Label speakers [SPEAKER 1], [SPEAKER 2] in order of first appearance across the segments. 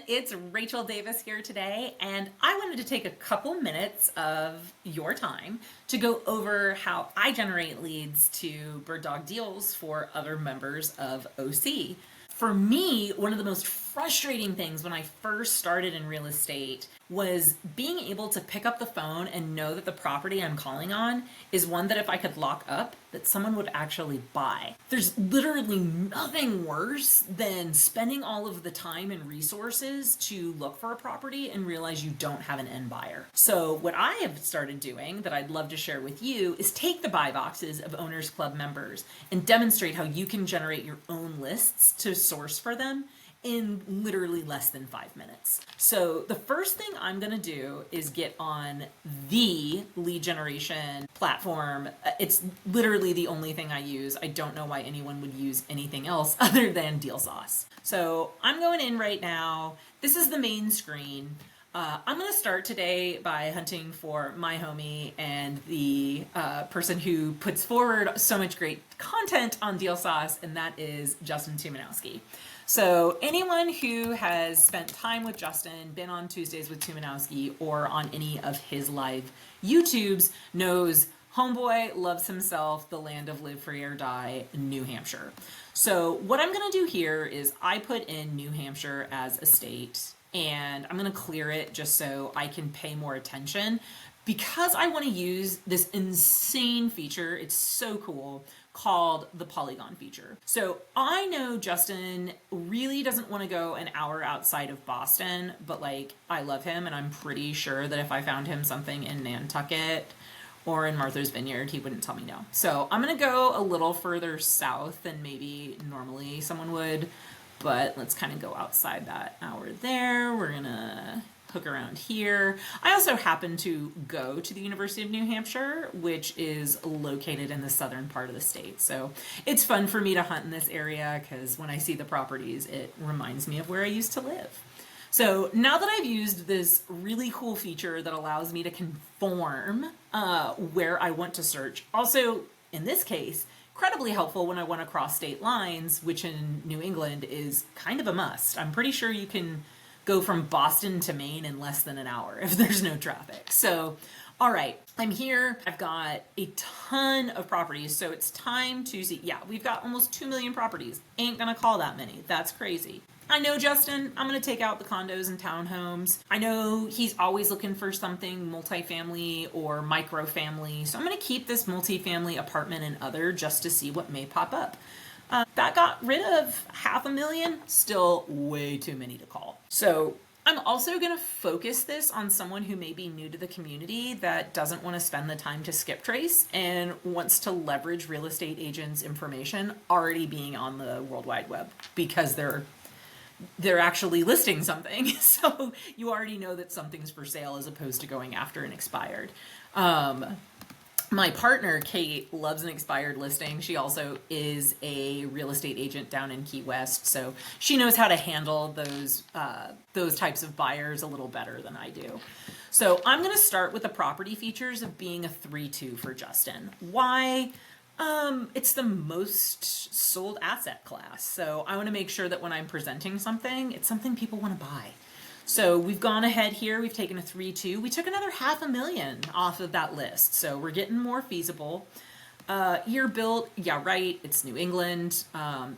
[SPEAKER 1] It's Rachel Davis here today, and I wanted to take a couple minutes of your time to go over how I generate leads to Bird Dog Deals for other members of OC. For me, one of the most frustrating things when I first started in real estate was being able to pick up the phone and know that the property I'm calling on is one that if I could lock up, that someone would actually buy. There's literally nothing worse than spending all of the time and resources to look for a property and realize you don't have an end buyer. So what I have started doing that I'd love to share with you is take the buy boxes of Owners Club members and demonstrate how you can generate your own lists to source for them in literally less than 5 minutes. So the first thing I'm going to do is get on the lead generation platform. It's literally the only thing I use. I don't know why anyone would use anything else other than DealSauce. So I'm going in right now. This is the main screen. I'm going to start today by hunting for my homie and the person who puts forward so much great content on DealSauce, and that is Justin Tuminowski. So anyone who has spent time with Justin, been on Tuesdays with Tuminowski, or on any of his live YouTubes knows homeboy loves himself the land of live free or die, New Hampshire. So what I'm going to do here is I put in New Hampshire as a state, and I'm going to clear it just so I can pay more attention because I want to use this insane feature. It's so cool, called the polygon feature. So I know Justin really doesn't want to go an hour outside of Boston, but like I love him and I'm pretty sure that if I found him something in Nantucket or in Martha's Vineyard, he wouldn't tell me no. So I'm going to go a little further south than maybe normally someone would, but let's kind of go outside that hour there. We're going to hook around here. I also happen to go to the University of New Hampshire, which is located in the southern part of the state. So it's fun for me to hunt in this area because when I see the properties, it reminds me of where I used to live. So now that I've used this really cool feature that allows me to conform where I want to search, also in this case, incredibly helpful when I want to cross state lines, which in New England is kind of a must. I'm pretty sure you can go from Boston to Maine in less than an hour if there's no traffic. So, all right, I'm here. I've got a ton of properties. So it's time to see. Yeah, we've got almost 2 million properties. Ain't gonna call that many. That's crazy. I know Justin, I'm gonna take out the condos and townhomes. I know he's always looking for something multifamily or microfamily. So I'm gonna keep this multifamily apartment and other just to see what may pop up. That got rid of 500,000, still way too many to call. So I'm also going to focus this on someone who may be new to the community that doesn't want to spend the time to skip trace and wants to leverage real estate agents' information already being on the World Wide Web because they're actually listing something. So you already know that something's for sale as opposed to going after an expired. My partner, Kate, loves an expired listing. She also is a real estate agent down in Key West, so she knows how to handle those types of buyers a little better than I do. So I'm going to start with the property features of being a 3-2 for Justin. Why? It's the most sold asset class, so I want to make sure that when I'm presenting something, it's something people want to buy. So we've gone ahead here, we've taken a 3-2. We took another 500,000 off of that list. So we're getting more feasible. Year built, yeah, right, it's New England.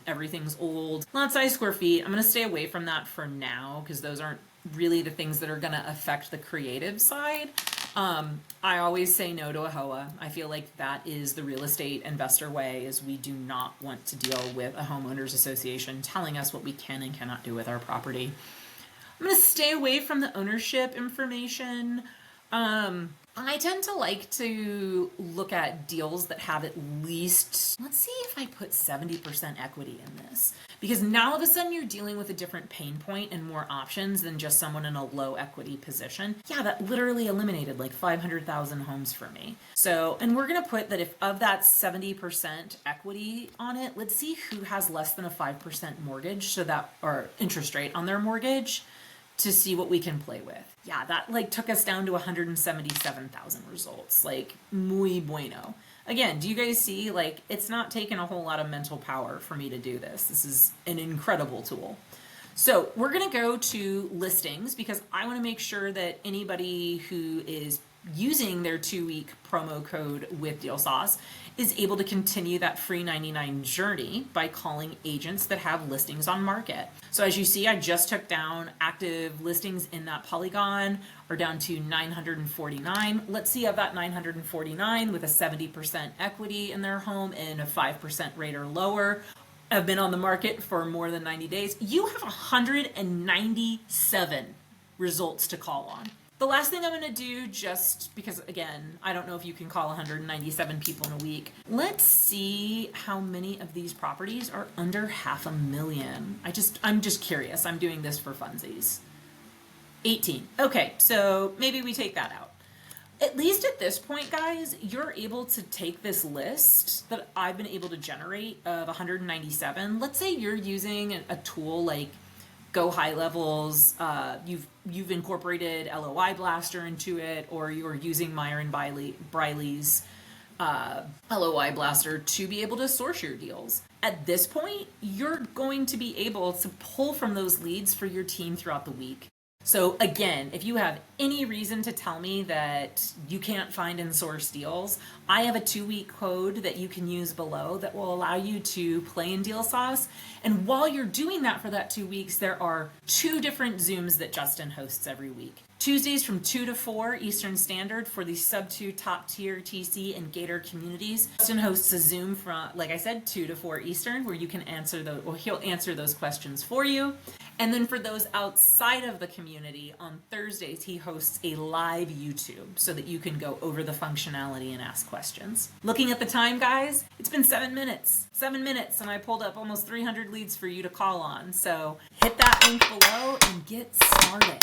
[SPEAKER 1] Everything's old. Lot size, square feet. I'm gonna stay away from that for now because those aren't really the things that are gonna affect the creative side. I always say no to a HOA. I feel like that is the real estate investor way, is we do not want to deal with a homeowners association telling us what we can and cannot do with our property. I'm going to stay away from the ownership information. I tend to like to look at deals that have at least, let's see if I put 70% equity in this. Because now all of a sudden you're dealing with a different pain point and more options than just someone in a low equity position. Yeah, that literally eliminated like 500,000 homes for me. So, and we're going to put that if of that 70% equity on it, let's see who has less than a 5% mortgage, so that, or interest rate on their mortgage, to see what we can play with. Yeah, that like took us down to 177,000 results. Like, muy bueno. Again, do you guys see, like, it's not taking a whole lot of mental power for me to do this. This is an incredible tool. So we're going to go to listings because I want to make sure that anybody who is using their 2-week promo code with DealSauce is able to continue that free 99 journey by calling agents that have listings on market. So as you see, I just took down active listings in that polygon are down to 949. Let's see of that 949 with a 70% equity in their home and a 5% rate or lower have been on the market for more than 90 days. You have 197 results to call on. The last thing I'm going to do, just because, again, I don't know if you can call 197 people in a week. Let's see how many of these properties are under $500,000. I'm just curious. I'm doing this for funsies. 18. Okay, so maybe we take that out. At least at this point, guys, you're able to take this list that I've been able to generate of 197. Let's say you're using a tool like Go High Levels, you've incorporated LOI Blaster into it, or you're using Myron Briley's LOI Blaster to be able to source your deals. At this point, you're going to be able to pull from those leads for your team throughout the week. So again, if you have any reason to tell me that you can't find and source deals, I have a 2-week code that you can use below that will allow you to play in DealSauce. And while you're doing that for that 2 weeks, there are 2 different Zooms that Justin hosts every week. Tuesdays from 2 to 4 Eastern Standard for the sub-2 top tier TC and Gator communities. Justin hosts a Zoom from, like I said, 2 to 4 Eastern where you can answer those, or he'll answer those questions for you. And then for those outside of the community, on Thursdays, he hosts a live YouTube so that you can go over the functionality and ask questions. Looking at the time, guys, it's been 7 minutes. 7 minutes, and I pulled up almost 300 leads for you to call on. So hit that link below and get started.